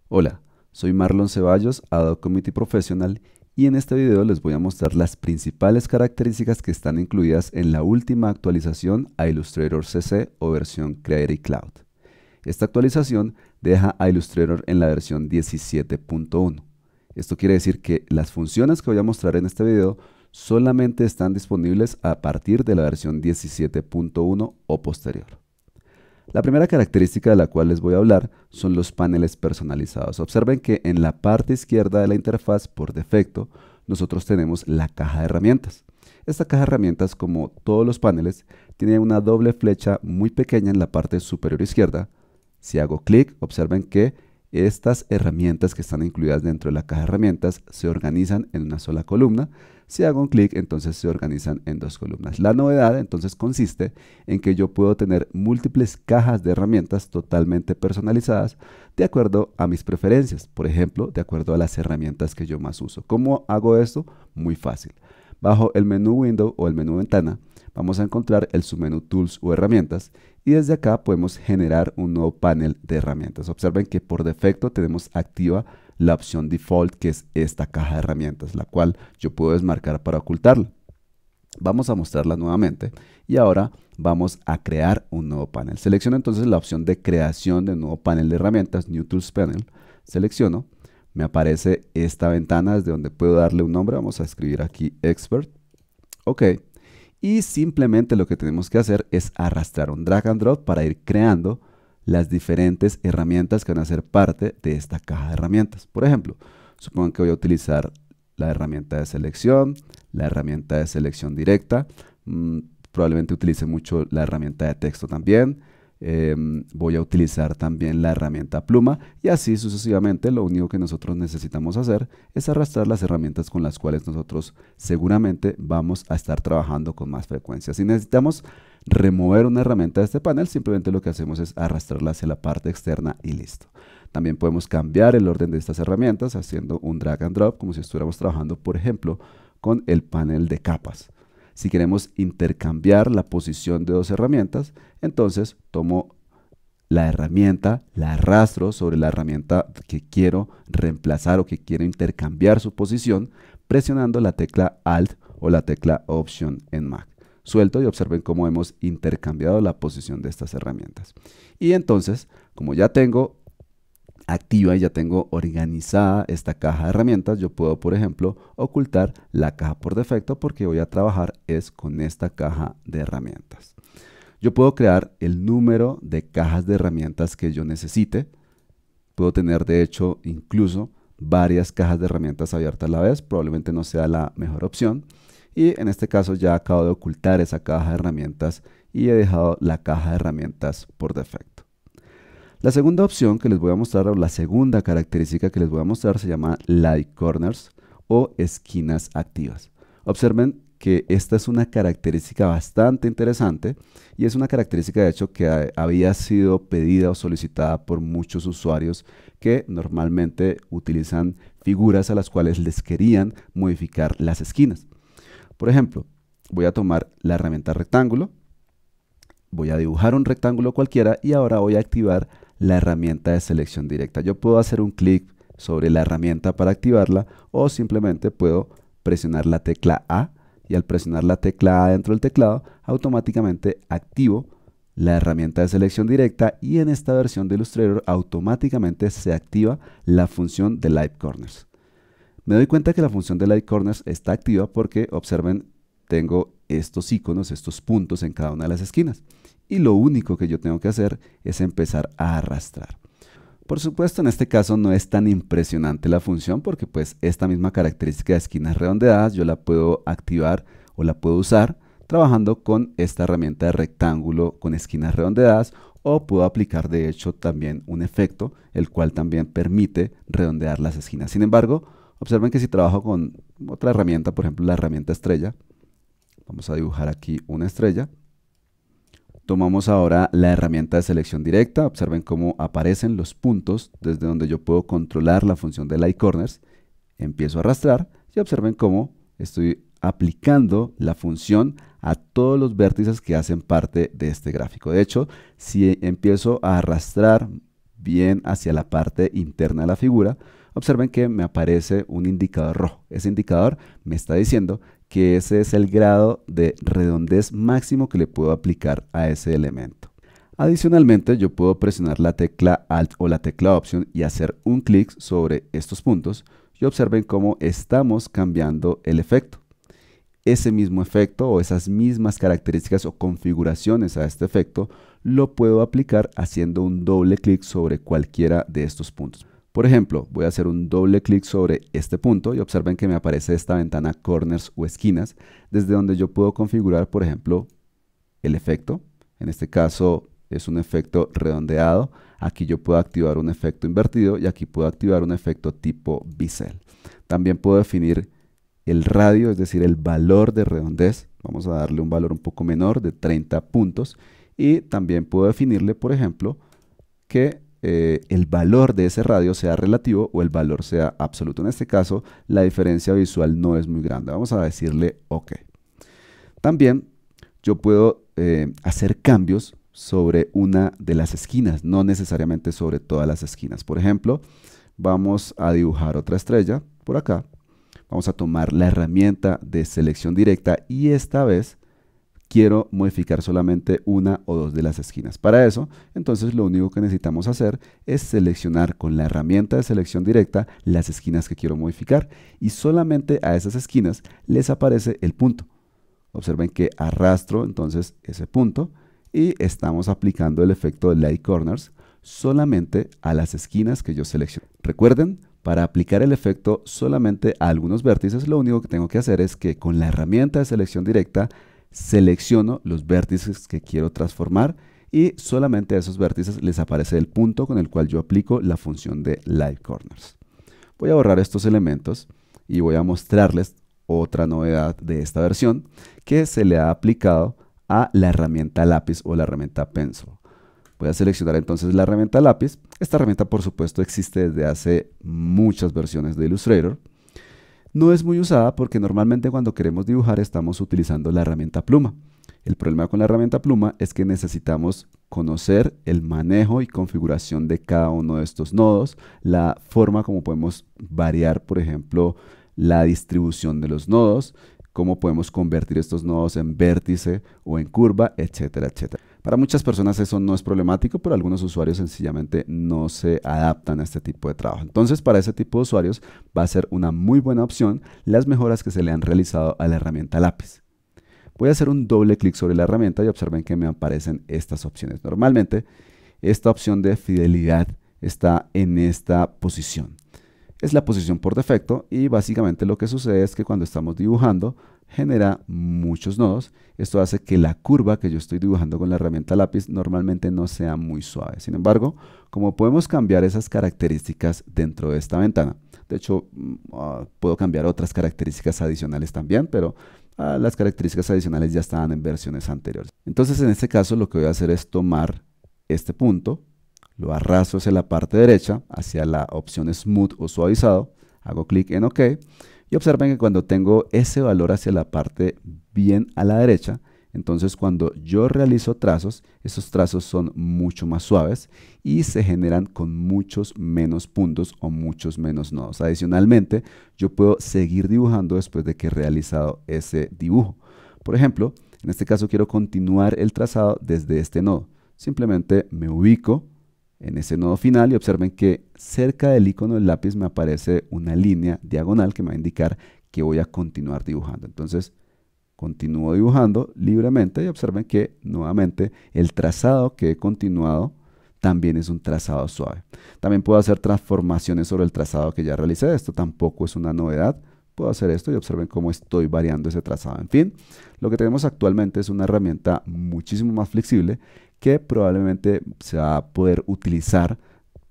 Hola, soy Marlon Ceballos, Adobe Community Professional, y en este video les voy a mostrar las principales características que están incluidas en la última actualización a Illustrator CC o versión Creative Cloud. Esta actualización deja a Illustrator en la versión 17.1. Esto quiere decir que las funciones que voy a mostrar en este video solamente están disponibles a partir de la versión 17.1 o posterior. La primera característica de la cual les voy a hablar son los paneles personalizados. Observen que en la parte izquierda de la interfaz, por defecto, nosotros tenemos la caja de herramientas. Esta caja de herramientas, como todos los paneles, tiene una doble flecha muy pequeña en la parte superior izquierda. Si hago clic, observen que estas herramientas que están incluidas dentro de la caja de herramientas se organizan en una sola columna. Si hago un clic, entonces se organizan en dos columnas. La novedad entonces consiste en que yo puedo tener múltiples cajas de herramientas totalmente personalizadas de acuerdo a mis preferencias, por ejemplo, de acuerdo a las herramientas que yo más uso. ¿Cómo hago esto? Muy fácil. Bajo el menú Window o el menú Ventana, vamos a encontrar el submenú Tools o Herramientas, y desde acá podemos generar un nuevo panel de herramientas. Observen que por defecto tenemos activa la opción default, que es esta caja de herramientas, la cual yo puedo desmarcar para ocultarla. Vamos a mostrarla nuevamente y ahora vamos a crear un nuevo panel. Selecciono entonces la opción de creación de nuevo panel de herramientas, New Tools Panel. Selecciono, me aparece esta ventana desde donde puedo darle un nombre. Vamos a escribir aquí Expert. OK. Y simplemente lo que tenemos que hacer es arrastrar un drag and drop para ir creando las diferentes herramientas que van a ser parte de esta caja de herramientas. Por ejemplo, supongo que voy a utilizar la herramienta de selección, la herramienta de selección directa, probablemente utilice mucho la herramienta de texto también. Voy a utilizar también la herramienta pluma y así sucesivamente. Lo único que nosotros necesitamos hacer es arrastrar las herramientas con las cuales nosotros seguramente vamos a estar trabajando con más frecuencia. Si necesitamos remover una herramienta de este panel, simplemente lo que hacemos es arrastrarla hacia la parte externa y listo. También podemos cambiar el orden de estas herramientas haciendo un drag and drop, como si estuviéramos trabajando, por ejemplo, con el panel de capas. Si queremos intercambiar la posición de dos herramientas, entonces tomo la herramienta, la arrastro sobre la herramienta que quiero reemplazar o que quiero intercambiar su posición, presionando la tecla Alt o la tecla Option en Mac. Suelto y observen cómo hemos intercambiado la posición de estas herramientas. Y entonces, como ya tengo activa y ya tengo organizada esta caja de herramientas, yo puedo, por ejemplo, ocultar la caja por defecto porque voy a trabajar es con esta caja de herramientas. Yo puedo crear el número de cajas de herramientas que yo necesite. Puedo tener, de hecho, incluso varias cajas de herramientas abiertas a la vez. Probablemente no sea la mejor opción. Y en este caso ya acabo de ocultar esa caja de herramientas y he dejado la caja de herramientas por defecto. La segunda opción que les voy a mostrar, o la segunda característica que les voy a mostrar, se llama Light Corners o esquinas activas. Observen que esta es una característica bastante interesante y es una característica de hecho que había sido pedida o solicitada por muchos usuarios que normalmente utilizan figuras a las cuales les querían modificar las esquinas. Por ejemplo, voy a tomar la herramienta rectángulo, voy a dibujar un rectángulo cualquiera y ahora voy a activar la herramienta de selección directa. Yo puedo hacer un clic sobre la herramienta para activarla o simplemente puedo presionar la tecla A y al presionar la tecla A dentro del teclado automáticamente activo la herramienta de selección directa y en esta versión de Illustrator automáticamente se activa la función de Light Corners. Me doy cuenta que la función de Light Corners está activa porque observen, tengo estos iconos, estos puntos en cada una de las esquinas. Y lo único que yo tengo que hacer es empezar a arrastrar. Por supuesto, en este caso no es tan impresionante la función porque pues esta misma característica de esquinas redondeadas yo la puedo activar o la puedo usar trabajando con esta herramienta de rectángulo con esquinas redondeadas, o puedo aplicar de hecho también un efecto el cual también permite redondear las esquinas. Sin embargo, observen que si trabajo con otra herramienta, por ejemplo la herramienta estrella, vamos a dibujar aquí una estrella. Tomamos ahora la herramienta de selección directa. Observen cómo aparecen los puntos desde donde yo puedo controlar la función de Light Corners. Empiezo a arrastrar y observen cómo estoy aplicando la función a todos los vértices que hacen parte de este gráfico. De hecho, si empiezo a arrastrar bien hacia la parte interna de la figura, observen que me aparece un indicador rojo. Ese indicador me está diciendo que ese es el grado de redondez máximo que le puedo aplicar a ese elemento. Adicionalmente, yo puedo presionar la tecla Alt o la tecla Option y hacer un clic sobre estos puntos y observen cómo estamos cambiando el efecto. Ese mismo efecto o esas mismas características o configuraciones a este efecto lo puedo aplicar haciendo un doble clic sobre cualquiera de estos puntos. Por ejemplo, voy a hacer un doble clic sobre este punto y observen que me aparece esta ventana Corners o esquinas, desde donde yo puedo configurar, por ejemplo, el efecto. En este caso es un efecto redondeado. Aquí yo puedo activar un efecto invertido y aquí puedo activar un efecto tipo bisel. También puedo definir el radio, es decir, el valor de redondez. Vamos a darle un valor un poco menor de 30 puntos. Y también puedo definirle, por ejemplo, que el valor de ese radio sea relativo o el valor sea absoluto. En este caso, la diferencia visual no es muy grande. Vamos a decirle OK. También yo puedo hacer cambios sobre una de las esquinas, no necesariamente sobre todas las esquinas. Por ejemplo, vamos a dibujar otra estrella por acá. Vamos a tomar la herramienta de selección directa y esta vez quiero modificar solamente una o dos de las esquinas. Para eso, entonces lo único que necesitamos hacer es seleccionar con la herramienta de selección directa las esquinas que quiero modificar y solamente a esas esquinas les aparece el punto. Observen que arrastro entonces ese punto y estamos aplicando el efecto de Light Corners solamente a las esquinas que yo selecciono. Recuerden, para aplicar el efecto solamente a algunos vértices, lo único que tengo que hacer es que con la herramienta de selección directa selecciono los vértices que quiero transformar y solamente a esos vértices les aparece el punto con el cual yo aplico la función de Light Corners. Voy a borrar estos elementos y voy a mostrarles otra novedad de esta versión que se le ha aplicado a la herramienta lápiz o la herramienta pencil. Voy a seleccionar entonces la herramienta lápiz. Esta herramienta, por supuesto, existe desde hace muchas versiones de Illustrator. No es muy usada porque normalmente cuando queremos dibujar estamos utilizando la herramienta pluma. El problema con la herramienta pluma es que necesitamos conocer el manejo y configuración de cada uno de estos nodos, la forma como podemos variar, por ejemplo, la distribución de los nodos, cómo podemos convertir estos nodos en vértice o en curva, etcétera, etcétera. Para muchas personas eso no es problemático, pero algunos usuarios sencillamente no se adaptan a este tipo de trabajo. Entonces, para ese tipo de usuarios va a ser una muy buena opción las mejoras que se le han realizado a la herramienta lápiz. Voy a hacer un doble clic sobre la herramienta y observen que me aparecen estas opciones. Normalmente, esta opción de fidelidad está en esta posición. Es la posición por defecto y básicamente lo que sucede es que cuando estamos dibujando genera muchos nodos. Esto hace que la curva que yo estoy dibujando con la herramienta lápiz normalmente no sea muy suave. Sin embargo, como podemos cambiar esas características dentro de esta ventana, de hecho puedo cambiar otras características adicionales también, pero las características adicionales ya estaban en versiones anteriores. Entonces en este caso lo que voy a hacer es tomar este punto, lo arrastro hacia la parte derecha, hacia la opción Smooth o suavizado, hago clic en OK y observen que cuando tengo ese valor hacia la parte bien a la derecha, entonces cuando yo realizo trazos, esos trazos son mucho más suaves y se generan con muchos menos puntos o muchos menos nodos. Adicionalmente, yo puedo seguir dibujando después de que he realizado ese dibujo. Por ejemplo, en este caso quiero continuar el trazado desde este nodo. Simplemente me ubico en ese nodo final y observen que cerca del icono del lápiz me aparece una línea diagonal que me va a indicar que voy a continuar dibujando. Entonces continúo dibujando libremente y observen que nuevamente el trazado que he continuado también es un trazado suave. También puedo hacer transformaciones sobre el trazado que ya realicé. Esto tampoco es una novedad. Puedo hacer esto y observen cómo estoy variando ese trazado. En fin, lo que tenemos actualmente es una herramienta muchísimo más flexible que probablemente se va a poder utilizar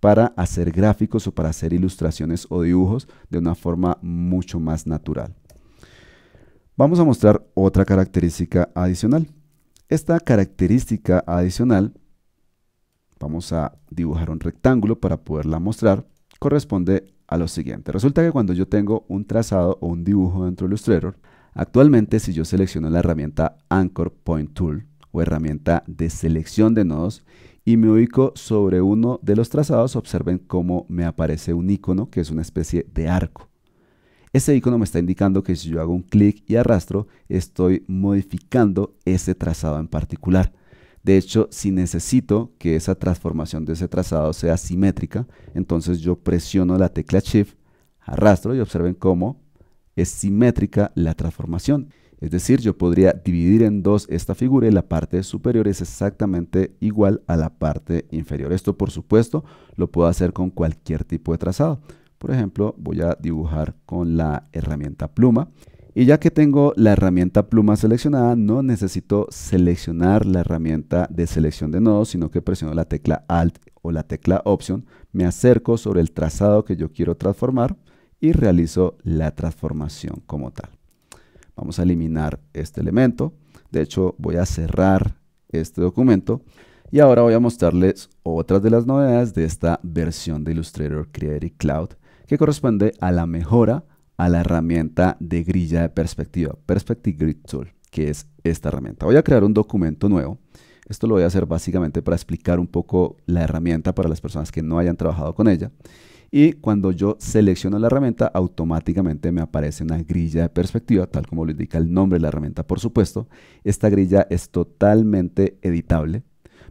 para hacer gráficos o para hacer ilustraciones o dibujos de una forma mucho más natural. Vamos a mostrar otra característica adicional. Esta característica adicional, vamos a dibujar un rectángulo para poderla mostrar, corresponde a lo siguiente. Resulta que cuando yo tengo un trazado o un dibujo dentro de Illustrator, actualmente si yo selecciono la herramienta Anchor Point Tool o herramienta de selección de nodos y me ubico sobre uno de los trazados, observen cómo me aparece un icono que es una especie de arco. Ese icono me está indicando que si yo hago un clic y arrastro, estoy modificando ese trazado en particular. De hecho, si necesito que esa transformación de ese trazado sea simétrica, entonces yo presiono la tecla Shift, arrastro y observen cómo es simétrica la transformación. Es decir, yo podría dividir en dos esta figura y la parte superior es exactamente igual a la parte inferior. Esto, por supuesto, lo puedo hacer con cualquier tipo de trazado. Por ejemplo, voy a dibujar con la herramienta pluma. Y ya que tengo la herramienta pluma seleccionada, no necesito seleccionar la herramienta de selección de nodos, sino que presiono la tecla Alt o la tecla Option, me acerco sobre el trazado que yo quiero transformar y realizo la transformación como tal. Vamos a eliminar este elemento. De hecho, voy a cerrar este documento y ahora voy a mostrarles otras de las novedades de esta versión de Illustrator Creative Cloud, que corresponde a la mejora a la herramienta de grilla de perspectiva, Perspective Grid Tool, que es esta herramienta. Voy a crear un documento nuevo. Esto lo voy a hacer básicamente para explicar un poco la herramienta para las personas que no hayan trabajado con ella. Y cuando yo selecciono la herramienta, automáticamente me aparece una grilla de perspectiva, tal como lo indica el nombre de la herramienta, por supuesto. Esta grilla es totalmente editable.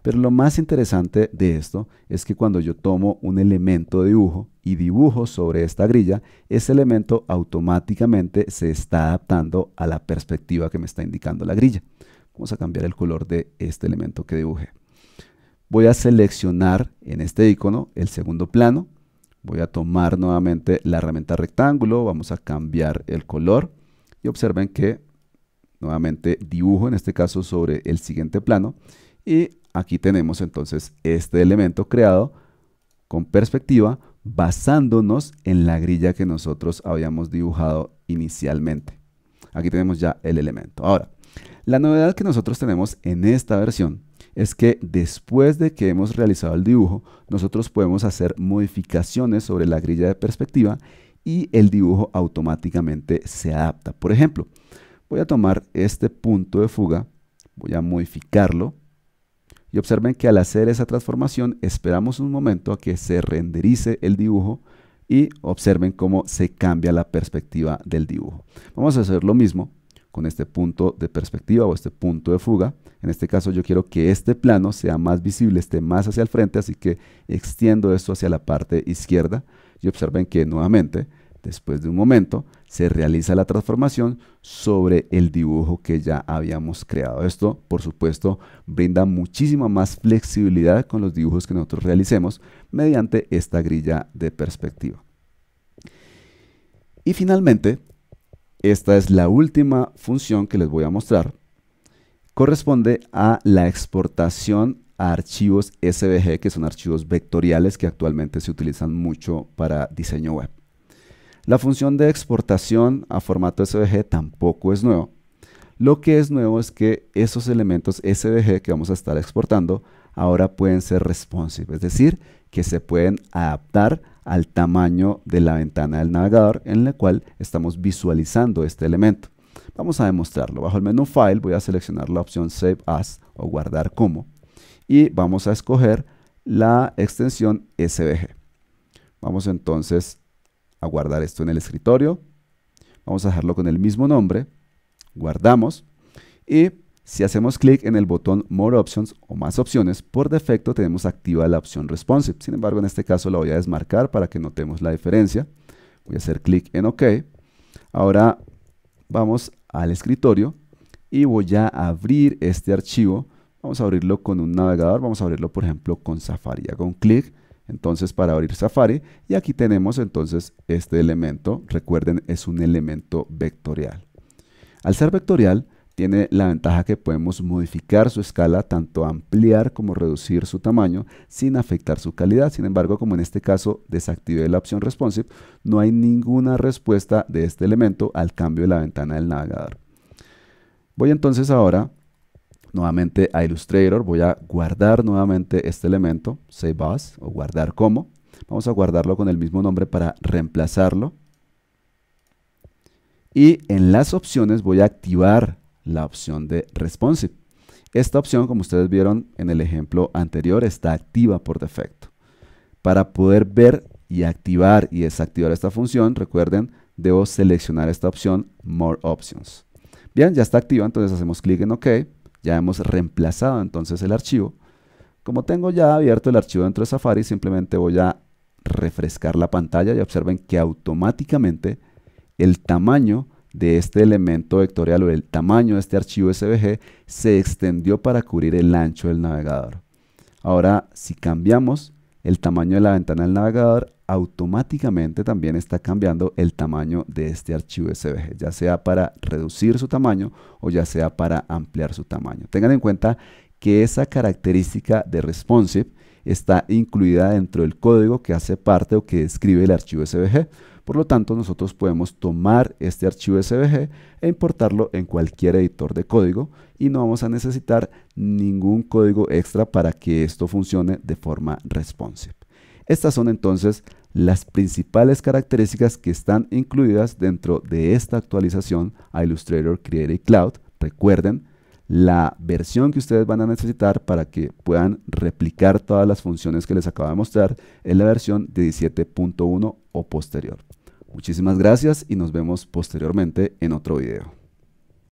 Pero lo más interesante de esto es que cuando yo tomo un elemento de dibujo y dibujo sobre esta grilla, ese elemento automáticamente se está adaptando a la perspectiva que me está indicando la grilla. Vamos a cambiar el color de este elemento que dibujé. Voy a seleccionar en este icono el segundo plano. Voy a tomar nuevamente la herramienta rectángulo, vamos a cambiar el color y observen que nuevamente dibujo en este caso sobre el siguiente plano y aquí tenemos entonces este elemento creado con perspectiva basándonos en la grilla que nosotros habíamos dibujado inicialmente. Aquí tenemos ya el elemento. Ahora, la novedad que nosotros tenemos en esta versión es que después de que hemos realizado el dibujo, nosotros podemos hacer modificaciones sobre la grilla de perspectiva y el dibujo automáticamente se adapta. Por ejemplo, voy a tomar este punto de fuga, voy a modificarlo y observen que al hacer esa transformación esperamos un momento a que se renderice el dibujo y observen cómo se cambia la perspectiva del dibujo. Vamos a hacer lo mismo con este punto de perspectiva o este punto de fuga. En este caso yo quiero que este plano sea más visible, esté más hacia el frente, así que extiendo esto hacia la parte izquierda y observen que nuevamente, después de un momento, se realiza la transformación sobre el dibujo que ya habíamos creado. Esto, por supuesto, brinda muchísima más flexibilidad con los dibujos que nosotros realicemos mediante esta grilla de perspectiva. Y finalmente, esta es la última función que les voy a mostrar. Corresponde a la exportación a archivos SVG, que son archivos vectoriales que actualmente se utilizan mucho para diseño web. La función de exportación a formato SVG tampoco es nuevo. Lo que es nuevo es que esos elementos SVG que vamos a estar exportando ahora pueden ser responsive, es decir, que se pueden adaptar al tamaño de la ventana del navegador en la cual estamos visualizando este elemento. Vamos a demostrarlo. Bajo el menú File voy a seleccionar la opción Save As o guardar como y vamos a escoger la extensión SVG. Vamos entonces a guardar esto en el escritorio. Vamos a dejarlo con el mismo nombre. Guardamos y si hacemos clic en el botón More Options o más opciones, por defecto tenemos activa la opción Responsive. Sin embargo, en este caso la voy a desmarcar para que notemos la diferencia. Voy a hacer clic en OK. Ahora vamos al escritorio y voy a abrir este archivo. Vamos a abrirlo con un navegador. Vamos a abrirlo, por ejemplo, con Safari. Hago un clic entonces para abrir Safari y aquí tenemos entonces este elemento. Recuerden, es un elemento vectorial. Al ser vectorial, tiene la ventaja que podemos modificar su escala, tanto ampliar como reducir su tamaño sin afectar su calidad. Sin embargo, como en este caso desactivé la opción Responsive, no hay ninguna respuesta de este elemento al cambio de la ventana del navegador. Voy entonces ahora nuevamente a Illustrator, voy a guardar nuevamente este elemento, Save As o guardar como. Vamos a guardarlo con el mismo nombre para reemplazarlo. Y en las opciones voy a activar la opción de Responsive. Esta opción, como ustedes vieron en el ejemplo anterior, está activa por defecto. Para poder ver y activar y desactivar esta función, recuerden, debo seleccionar esta opción More Options. Bien, ya está activa, entonces hacemos clic en OK. Ya hemos reemplazado entonces el archivo. Como tengo ya abierto el archivo dentro de Safari, simplemente voy a refrescar la pantalla y observen que automáticamente el tamaño de este elemento vectorial o el tamaño de este archivo SVG se extendió para cubrir el ancho del navegador. Ahora, si cambiamos el tamaño de la ventana del navegador, automáticamente también está cambiando el tamaño de este archivo SVG, ya sea para reducir su tamaño o ya sea para ampliar su tamaño. Tengan en cuenta que esa característica de responsive está incluida dentro del código que hace parte o que describe el archivo SVG. Por lo tanto, nosotros podemos tomar este archivo SVG e importarlo en cualquier editor de código y no vamos a necesitar ningún código extra para que esto funcione de forma responsive. Estas son entonces las principales características que están incluidas dentro de esta actualización a Illustrator Creative Cloud. Recuerden, la versión que ustedes van a necesitar para que puedan replicar todas las funciones que les acabo de mostrar es la versión de 17.1 o posterior. Muchísimas gracias y nos vemos posteriormente en otro video.